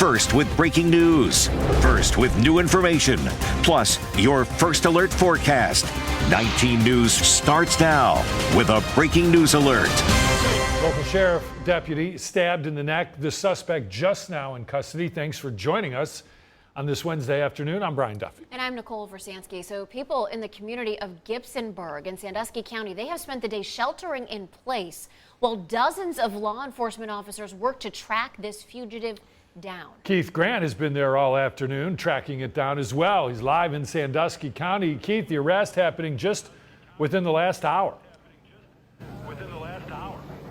First with breaking news. First with new information. Plus, your first alert forecast. 19 News starts now with a breaking news alert. Local sheriff deputy stabbed in the neck. The suspect just now in custody. Thanks for joining us on this Wednesday afternoon. I'm Brian Duffy. And I'm Nicole Versansky. So people in the community of Gibsonburg in Sandusky County, they have spent the day sheltering in place while dozens of law enforcement officers work to track this fugitive down. Keith Grant has been there all afternoon tracking it down as well. He's live in Sandusky County. Keith, the arrest happening just within the last hour.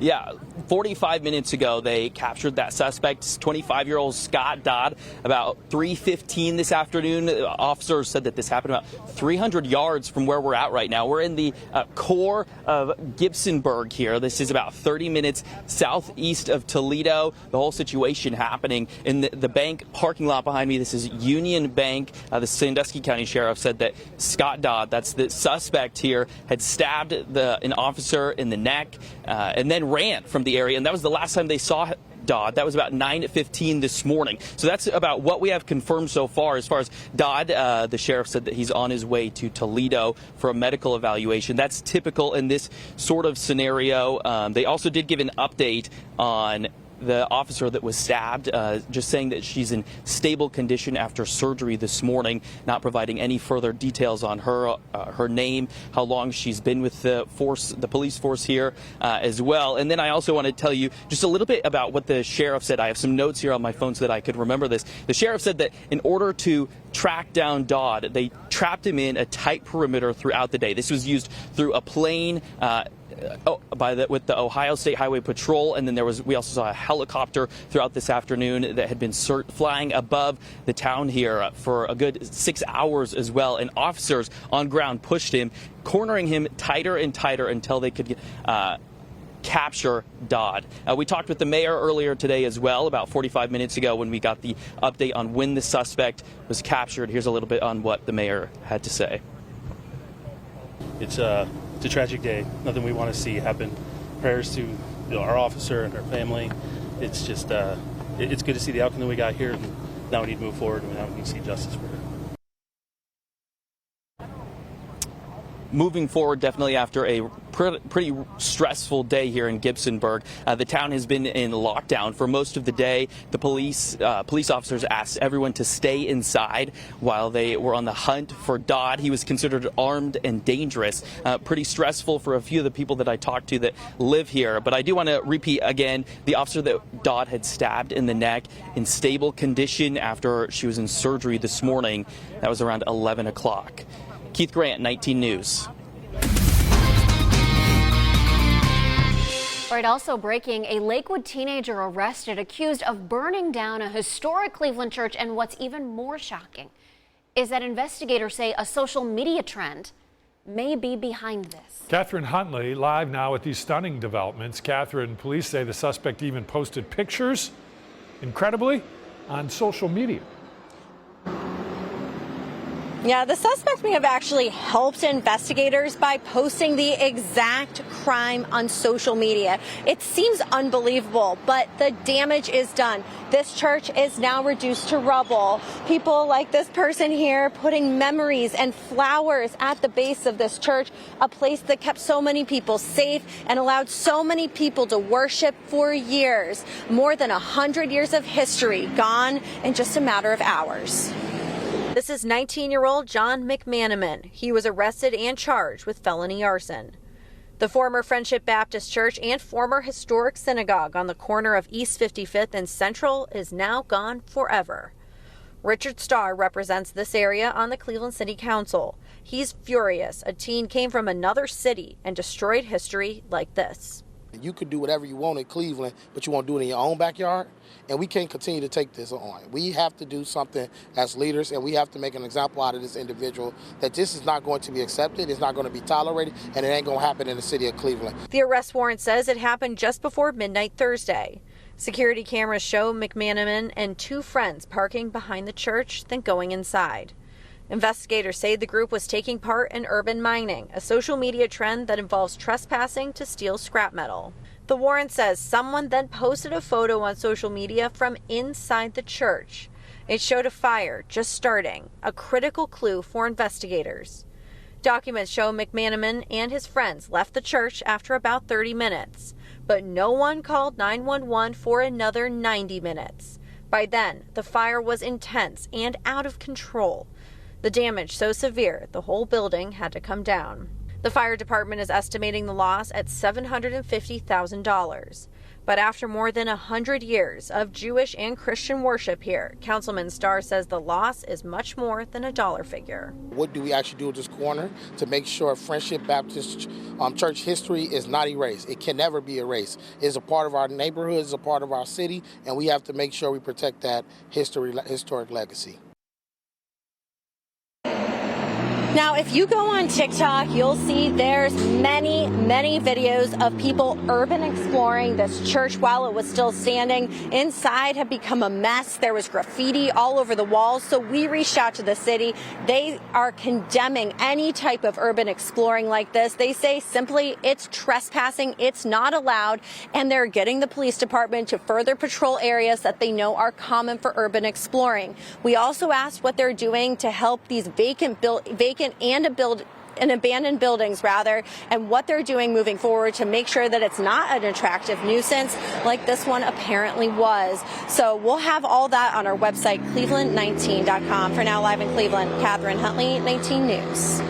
Yeah, 45 minutes ago, they captured that suspect, 25-year-old Scott Dodd, about 3:15 this afternoon. Officers said that this happened about 300 yards from where we're at right now. We're in the core of Gibsonburg here. This is about 30 minutes southeast of Toledo. The whole situation happening in the bank parking lot behind me. This is Union Bank. The Sandusky County Sheriff said that Scott Dodd, that's the suspect here, had stabbed an officer in the neck and then ran from the area, and that was the last time they saw Dodd. That was about 9:15 this morning. So that's about what we have confirmed so far. As far as Dodd, the sheriff said that he's on his way to Toledo for a medical evaluation. That's typical in this sort of scenario. They also did give an update on the officer that was stabbed, just saying that she's in stable condition after surgery this morning, not providing any further details on her name, how long she's been with the police force here as well. And then I also want to tell you just a little bit about what the sheriff said. I have some notes here on my phone so that I could remember this. The sheriff said that in order to track down Dodd, they trapped him in a tight perimeter throughout the day. This was used through a plane with the Ohio State Highway Patrol, and then we also saw a helicopter throughout this afternoon that had been flying above the town here for a good 6 hours as well. And officers on ground pushed him, cornering him tighter and tighter until they could capture Dodd. We talked with the mayor earlier today as well, about 45 minutes ago, when we got the update on when the suspect was captured. Here's a little bit on what the mayor had to say. It's a tragic day. Nothing we want to see happen. Prayers to our officer and her family. It's just it's good to see the outcome that we got here. And now we need to move forward, and now we need to see justice for her. Moving forward, definitely after a pretty stressful day here in Gibsonburg. The town has been in lockdown for most of the day. The police officers asked everyone to stay inside while they were on the hunt for Dodd. He was considered armed and dangerous. Pretty stressful for a few of the people that I talked to that live here. But I do want to repeat again, the officer that Dodd had stabbed in the neck in stable condition after she was in surgery this morning. That was around 11 o'clock. Keith Grant, 19 News. All right, also breaking, a Lakewood teenager arrested accused of burning down a historic Cleveland church. And what's even more shocking is that investigators say a social media trend may be behind this. Catherine Huntley live now with these stunning developments. Catherine, police say the suspect even posted pictures, incredibly, on social media. Yeah, the suspect may have actually helped investigators by posting the exact crime on social media. It seems unbelievable, but the damage is done. This church is now reduced to rubble. People like this person here putting memories and flowers at the base of this church, a place that kept so many people safe and allowed so many people to worship for years. More than 100 years of history gone in just a matter of hours. This is 19-year-old John McManaman. He was arrested and charged with felony arson. The former Friendship Baptist Church and former historic synagogue on the corner of East 55th and Central is now gone forever. Richard Starr represents this area on the Cleveland City Council. He's furious. A teen came from another city and destroyed history like this. You could do whatever you want in Cleveland, but you won't do it in your own backyard, and we can't continue to take this on. We have to do something as leaders, and we have to make an example out of this individual that this is not going to be accepted, it's not going to be tolerated, and it ain't going to happen in the city of Cleveland. The arrest warrant says it happened just before midnight Thursday. Security cameras show McManaman and two friends parking behind the church, then going inside. Investigators say the group was taking part in urban mining, a social media trend that involves trespassing to steal scrap metal. The warrant says someone then posted a photo on social media from inside the church. It showed a fire just starting, a critical clue for investigators. Documents show McManaman and his friends left the church after about 30 minutes, but no one called 911 for another 90 minutes. By then, the fire was intense and out of control. The damage so severe, the whole building had to come down. The fire department is estimating the loss at $750,000. But after more than 100 years of Jewish and Christian worship here, Councilman Starr says the loss is much more than a dollar figure. What do we actually do at this corner to make sure Friendship Baptist Church history is not erased? It can never be erased. It's a part of our neighborhood, it's a part of our city, and we have to make sure we protect that historic legacy. Now, if you go on TikTok, you'll see there's many videos of people urban exploring this church while it was still standing. Inside had become a mess. There was graffiti all over the walls. So we reached out to the city. They are condemning any type of urban exploring like this. They say simply it's trespassing. It's not allowed. And they're getting the police department to further patrol areas that they know are common for urban exploring. We also asked what they're doing to help these vacant and abandoned buildings, and what they're doing moving forward to make sure that it's not an attractive nuisance like this one apparently was. So we'll have all that on our website, cleveland19.com. For now, live in Cleveland, Catherine Huntley, 19 News.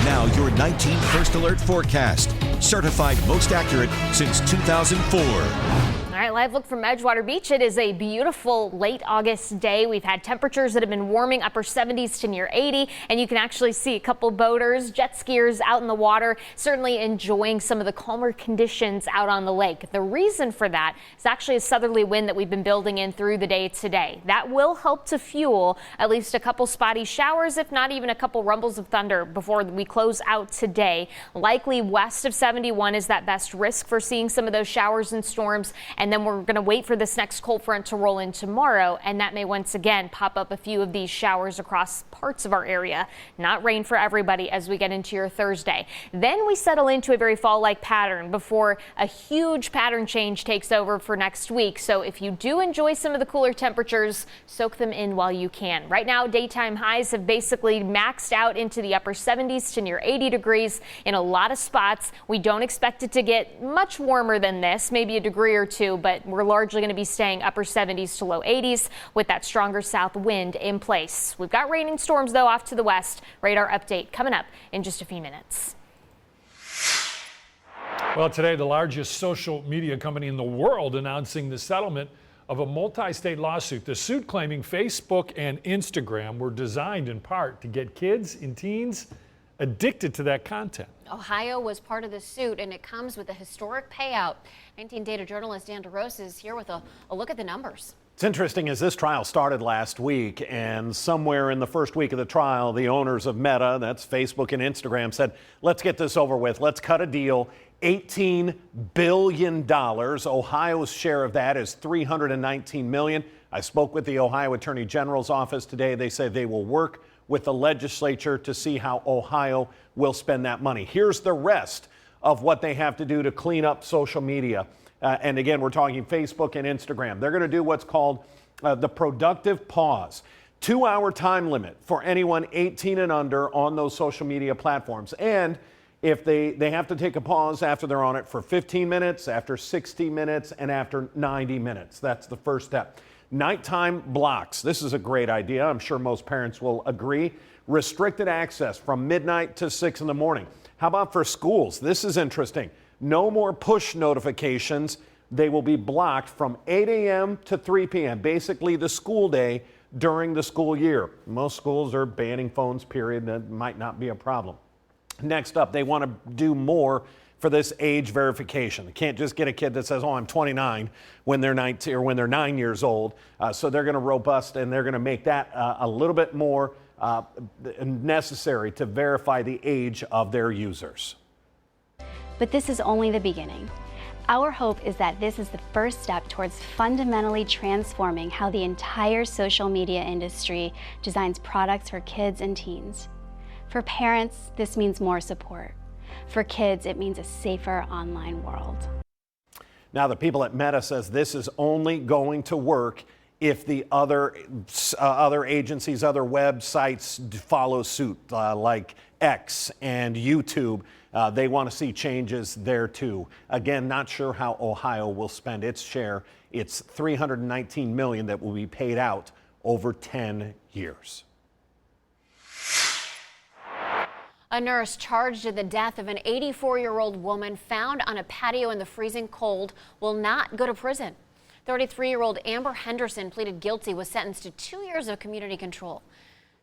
Now your 19 First Alert forecast, certified most accurate since 2004. All right, live look from Edgewater Beach. It is a beautiful late August day. We've had temperatures that have been warming, upper 70s to near 80, and you can actually see a couple boaters, jet skiers out in the water, certainly enjoying some of the calmer conditions out on the lake. The reason for that is actually a southerly wind that we've been building in through the day today. That will help to fuel at least a couple spotty showers, if not even a couple rumbles of thunder before we close out today. Likely west of 71 is that best risk for seeing some of those showers and storms. And then we're going to wait for this next cold front to roll in tomorrow, and that may once again pop up a few of these showers across parts of our area. Not rain for everybody as we get into your Thursday. Then we settle into a very fall-like pattern before a huge pattern change takes over for next week. So if you do enjoy some of the cooler temperatures, soak them in while you can. Right now, daytime highs have basically maxed out into the upper 70s to near 80 degrees in a lot of spots. We don't expect it to get much warmer than this, maybe a degree or two, but we're largely going to be staying upper 70s to low 80s with that stronger south wind in place. We've got rain and storms, though, off to the west. Radar update coming up in just a few minutes. Well, today, the largest social media company in the world announcing the settlement of a multi-state lawsuit. The suit claiming Facebook and Instagram were designed in part to get kids and teens addicted to that content. Ohio was part of the suit, and it comes with a historic payout. 19 Data journalist Dan DeRose is here with a look at the numbers. It's interesting as this trial started last week, and somewhere in the first week of the trial, the owners of Meta, that's Facebook and Instagram, said, let's get this over with. Let's cut a deal. $18 billion. Ohio's share of that is $319 million. I spoke with the Ohio Attorney General's office today. They say they will work with the legislature to see how Ohio will spend that money. Here's the rest of what they have to do to clean up social media. And again, we're talking Facebook and Instagram. They're going to do what's called the productive pause. 2-hour time limit for anyone 18 and under on those social media platforms. And if they have to take a pause after they're on it for 15 minutes, after 60 minutes, and after 90 minutes. That's the first step. Nighttime blocks. This is a great idea. I'm sure most parents will agree. Restricted access from midnight to 6 in the morning. How about for schools? This is interesting. No more push notifications. They will be blocked from 8 a.m. to 3 p.m., basically the school day during the school year. Most schools are banning phones, period. That might not be a problem. Next up, they want to do more for this age verification. They can't just get a kid that says, oh, I'm 29 when they're 19 or when they're 9 years old. So they're going to robust and they're going to make that a little bit more necessary to verify the age of their users. But this is only the beginning. Our hope is that this is the first step towards fundamentally transforming how the entire social media industry designs products for kids and teens. For parents, this means more support. For kids, it means a safer online world. Now, the people at Meta says this is only going to work if the other agencies, other websites follow suit, like X and YouTube. They want to see changes there too. Again, not sure how Ohio will spend its share. It's $319 million that will be paid out over 10 years. A nurse charged in the death of an 84-year-old woman found on a patio in the freezing cold will not go to prison. 33-year-old Amber Henderson pleaded guilty, was sentenced to 2 years of community control.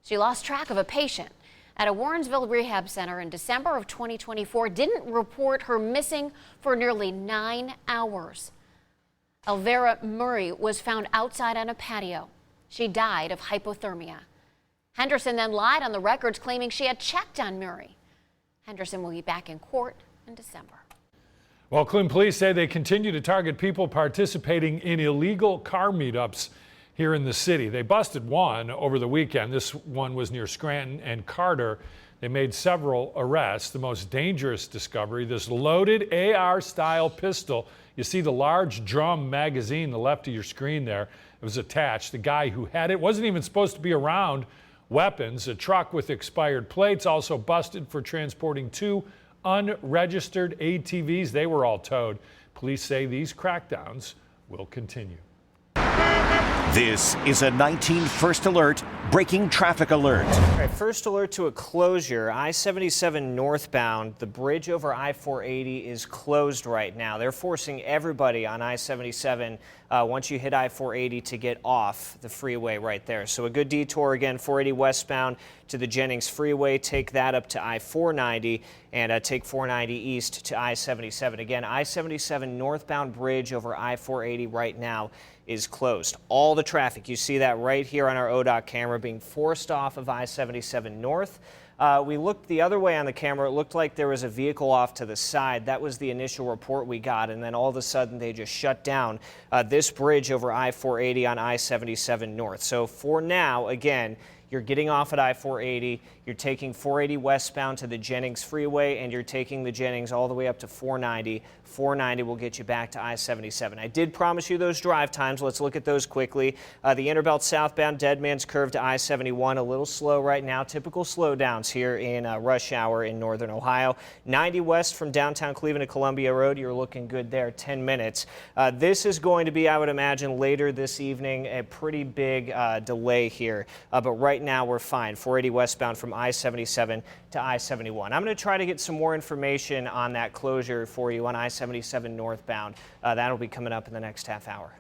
She lost track of a patient at a Warrensville rehab center in December of 2024, didn't report her missing for nearly 9 hours. Elvira Murray was found outside on a patio. She died of hypothermia. Henderson then lied on the records, claiming she had checked on Murray. Henderson will be back in court in December. Well, Cleveland police say they continue to target people participating in illegal car meetups here in the city. They busted one over the weekend. This one was near Scranton and Carter. They made several arrests. The most dangerous discovery, this loaded AR-style pistol. You see the large drum magazine on the left of your screen there. It was attached. The guy who had it wasn't even supposed to be around weapons. A truck with expired plates, also busted for transporting 2 unregistered ATVs. They were all towed. Police say these crackdowns will continue. This is a 19 First Alert breaking traffic alert. All right, first alert to a closure. I-77 northbound, the bridge over I-480 is closed right now. They're forcing everybody on I-77 once you hit I-480 to get off the freeway right there. So a good detour again, 480 westbound to the Jennings Freeway. Take that up to I-490 and take 490 east to I-77. Again, I-77 northbound bridge over I-480 right now is closed. All the traffic, you see that right here on our ODOT camera, being forced off of I-77 north. We looked the other way on the camera. It looked like there was a vehicle off to the side. That was the initial report we got, and then all of a sudden they just shut down this bridge over I-480 on I-77 north. So for now, again, you're getting off at I-480, you're taking 480 westbound to the Jennings Freeway, and you're taking the Jennings all the way up to 490. 490 will get you back to I-77. I did promise you those drive times. Let's look at those quickly. The Interbelt southbound, Dead Man's Curve to I-71, a little slow right now. Typical slowdowns here in rush hour in northern Ohio. 90 west from downtown Cleveland to Columbia Road, you're looking good there, 10 minutes. This is going to be, I would imagine, later this evening, a pretty big delay here. But right now we're fine. 480 westbound from I-77 to I-71. I'm going to try to get some more information on that closure for you on I-77 northbound. That'll be coming up in the next half hour.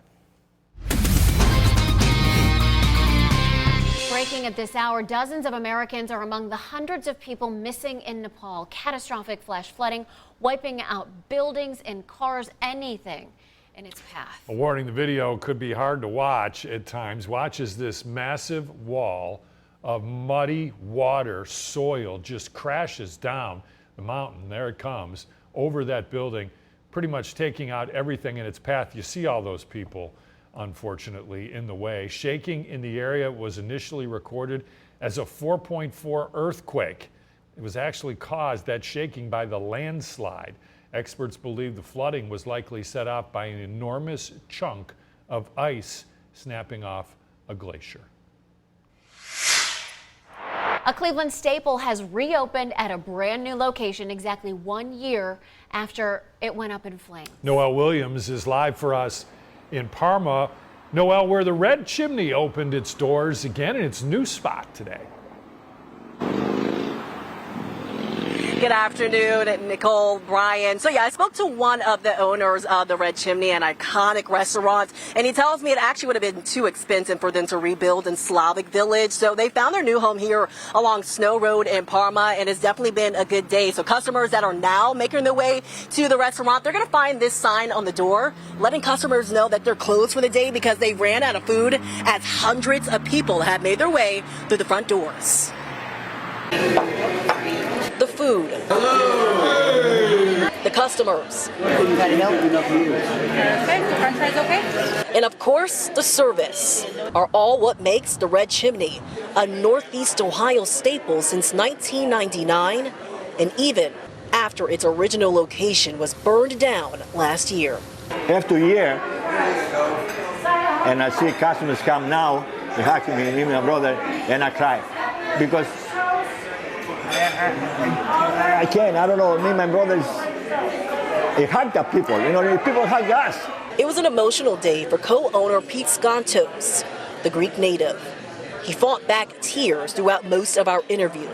Breaking at this hour, dozens of Americans are among the hundreds of people missing in Nepal. Catastrophic flash flooding, wiping out buildings and cars, anything in its path. A warning, the video could be hard to watch at times. Watch as this massive wall of muddy water, soil, just crashes down the mountain. There it comes over that building, pretty much taking out everything in its path. You see all those people, unfortunately, in the way. Shaking in the area was initially recorded as a 4.4 earthquake. It was actually caused, that shaking, by the landslide. Experts believe the flooding was likely set off by an enormous chunk of ice snapping off a glacier. A Cleveland staple has reopened at a brand new location exactly 1 year after it went up in flames. Noel Williams is live for us in Parma. Noel, where the Red Chimney opened its doors again in its new spot today. Good afternoon, Nicole, Brian. So yeah, I spoke to one of the owners of the Red Chimney, an iconic restaurant, and he tells me it actually would have been too expensive for them to rebuild in Slavic Village. So they found their new home here along Snow Road in Parma, and it's definitely been a good day. So customers that are now making their way to the restaurant, they're going to find this sign on the door letting customers know that they're closed for the day because they ran out of food, as hundreds of people have made their way through the front doors. The food. The customers. And of course, the service are all what makes the Red Chimney a Northeast Ohio staple since 1999, and even after its original location was burned down last year. After a year, and I see customers come now, they hug me, me and my brother, and I cry. Because I can't, I don't know, me and my brothers, they hug the people, you know, people hug us. It was an emotional day for co-owner Pete Skantos, the Greek native. He fought back tears throughout most of our interview.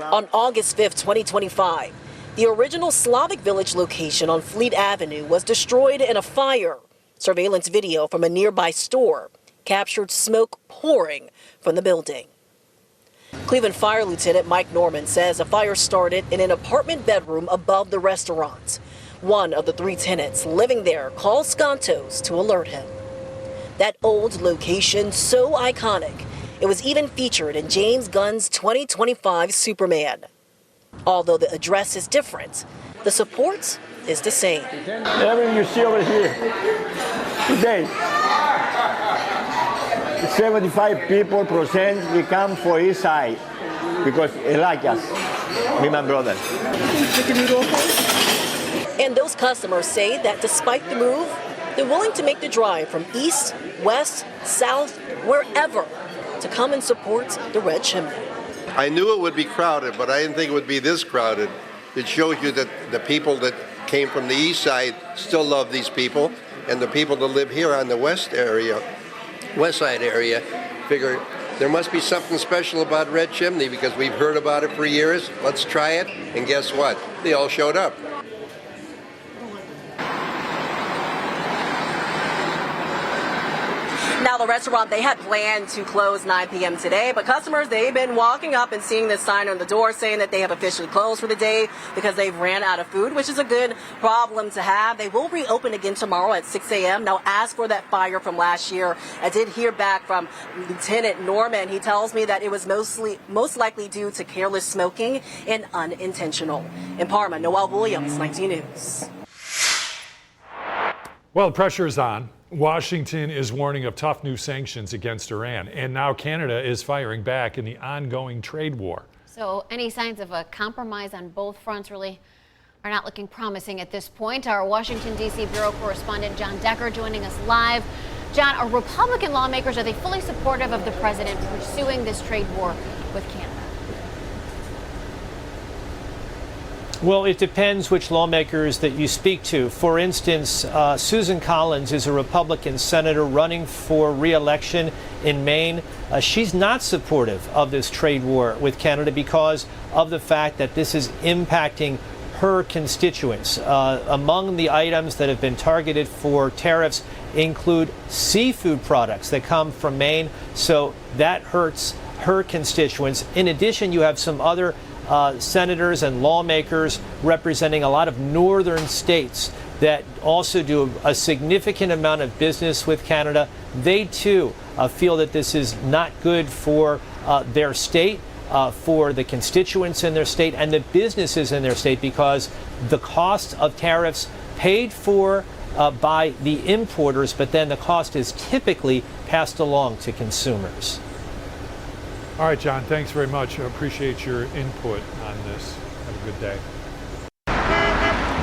On August 5th, 2025, the original Slavic Village location on Fleet Avenue was destroyed in a fire. Surveillance video from a nearby store captured smoke pouring from the building. Cleveland Fire Lieutenant Mike Norman says a fire started in an apartment bedroom above the restaurant. One of the 3 tenants living there called Skantos to alert him. That old location, so iconic, it was even featured in James Gunn's 2025 Superman. Although the address is different, the support is the same. Everything you see over here today, 75% we come for his side because he like us, me and my brother. And those customers say that despite the move, they're willing to make the drive from east, west, south, wherever to come and support the Red Chimney. I knew it would be crowded, but I didn't think it would be this crowded. It shows you that the people that came from the east side still love these people, and the people that live here on the west side area, figure there must be something special about Red Chimney because we've heard about it for years. Let's try it, and guess what? They all showed up. Now, the restaurant, they had planned to close 9 p.m. today, but customers, they've been walking up and seeing this sign on the door saying that they have officially closed for the day because they've ran out of food, which is a good problem to have. They will reopen again tomorrow at 6 a.m. Now, as for that fire from last year, I did hear back from Lieutenant Norman. He tells me that it was most likely due to careless smoking and unintentional. In Parma, Noel Williams, 19 News. Well, the pressure is on. Washington is warning of tough new sanctions against Iran, and now Canada is firing back in the ongoing trade war. So any signs of a compromise on both fronts really are not looking promising at this point. Our Washington, D.C. bureau correspondent John Decker joining us live. John, are Republican lawmakers, are they fully supportive of the president pursuing this trade war with Canada? Well, it depends which lawmakers that you speak to. For instance, Susan Collins is a Republican senator running for re-election in Maine. She's not supportive of this trade war with Canada because of the fact that this is impacting her constituents. Among the items that have been targeted for tariffs include seafood products that come from Maine, so that hurts her constituents. In addition, you have some other senators and lawmakers representing a lot of northern states that also do a significant amount of business with Canada. They too feel that this is not good for their state, for the constituents in their state and the businesses in their state, because the cost of tariffs paid for by the importers, but then the cost is typically passed along to consumers. All right, John, thanks very much. I appreciate your input on this. Have a good day.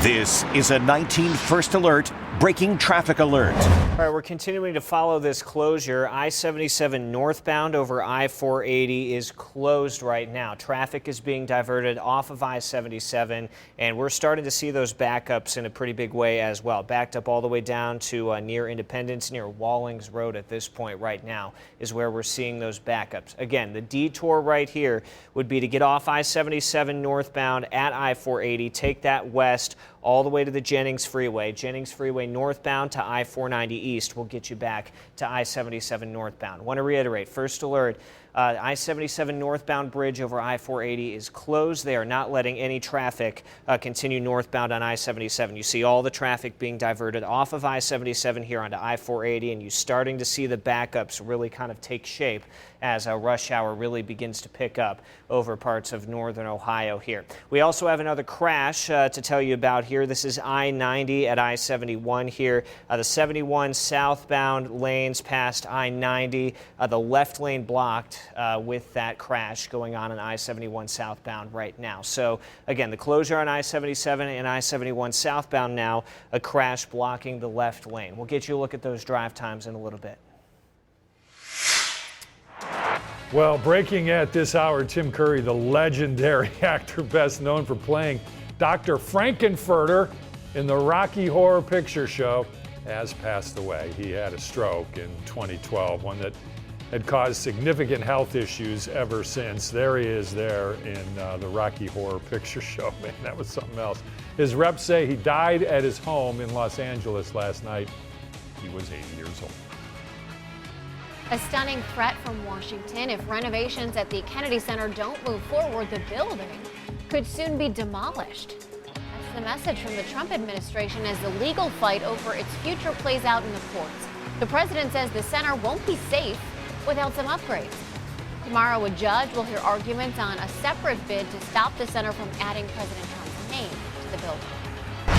This is a 19 First Alert breaking traffic alert. All right, we're continuing to follow this closure. I-77 northbound over I-480 is closed right now. Traffic is being diverted off of I-77, and we're starting to see those backups in a pretty big way as well. Backed up all the way down to near Independence, near Wallings Road at this point right now is where we're seeing those backups. Again, the detour right here would be to get off I-77 northbound at I-480, take that west all the way to the Jennings Freeway. Jennings Freeway northbound to I-490 east will get you back to I-77 northbound. Want to reiterate, First Alert, I-77 northbound bridge over I-480 is closed. They are not letting any traffic continue northbound on I-77. You see all the traffic being diverted off of I-77 here onto I-480, and you're starting to see the backups really kind of take shape as a rush hour really begins to pick up over parts of northern Ohio here. We also have another crash to tell you about here here. This is I-90 at I-71 here. The 71 southbound lanes past I-90. The left lane blocked with that crash going on I-71 southbound right now. So again, the closure on I-77 and I-71 southbound now, a crash blocking the left lane. We'll get you a look at those drive times in a little bit. Well, breaking at this hour, Tim Curry, the legendary actor best known for playing Dr. Frankenfurter in the Rocky Horror Picture Show, has passed away. He had a stroke in 2012, one that had caused significant health issues ever since. There he is there in the Rocky Horror Picture Show. Man, that was something else. His reps say he died at his home in Los Angeles last night. He was 80 years old. A stunning threat from Washington. If renovations at the Kennedy Center don't move forward, the building could soon be demolished. That's the message from the Trump administration as the legal fight over its future plays out in the courts. The president says the center won't be safe without some upgrades. Tomorrow, a judge will hear arguments on a separate bid to stop the center from adding President Trump's name to the building.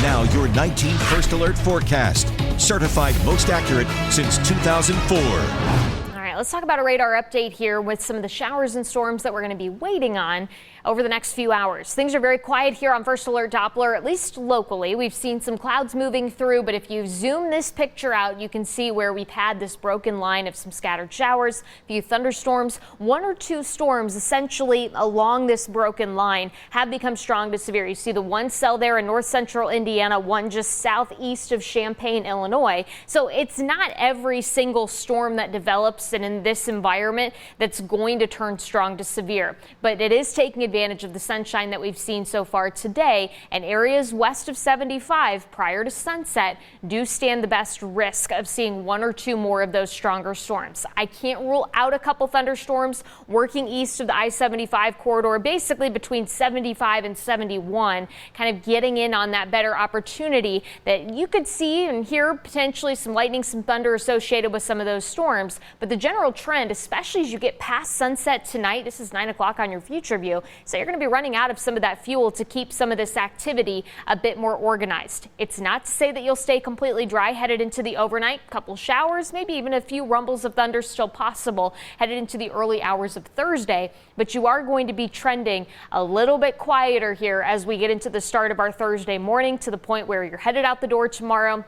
Now your 19 First Alert forecast. Certified most accurate since 2004. All right, let's talk about a radar update here with some of the showers and storms that we're going to be waiting on over the next few hours. Things are very quiet here on First Alert Doppler, at least locally. We've seen some clouds moving through, but if you zoom this picture out, you can see where we've had this broken line of some scattered showers, a few thunderstorms. One or two storms essentially along this broken line have become strong to severe. You see the one cell there in north central Indiana, one just southeast of Champaign, Illinois. So it's not every single storm that develops and in this environment that's going to turn strong to severe, but it is taking advantage of the sunshine that we've seen so far today, and areas west of 75 prior to sunset do stand the best risk of seeing one or two more of those stronger storms. I can't rule out a couple thunderstorms working east of the I-75 corridor, basically between 75 and 71, kind of getting in on that better opportunity that you could see and hear potentially some lightning, some thunder associated with some of those storms. But the general trend, especially as you get past sunset tonight, this is 9 o'clock on your future view, so you're going to be running out of some of that fuel to keep some of this activity a bit more organized. It's not to say that you'll stay completely dry headed into the overnight. Couple showers, maybe even a few rumbles of thunder still possible headed into the early hours of Thursday, but you are going to be trending a little bit quieter here as we get into the start of our Thursday morning, to the point where you're headed out the door tomorrow.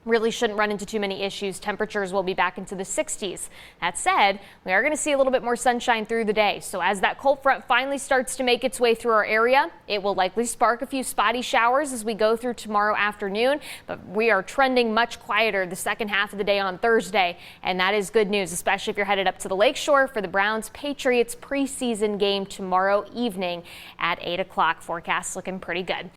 Really shouldn't run into too many issues. Temperatures will be back into the 60s. That said, we are going to see a little bit more sunshine through the day. So as that cold front finally starts to make its way through our area, it will likely spark a few spotty showers as we go through tomorrow afternoon. But we are trending much quieter the second half of the day on Thursday. And that is good news, especially if you're headed up to the Lakeshore for the Browns-Patriots preseason game tomorrow evening at 8 o'clock. Forecast looking pretty good.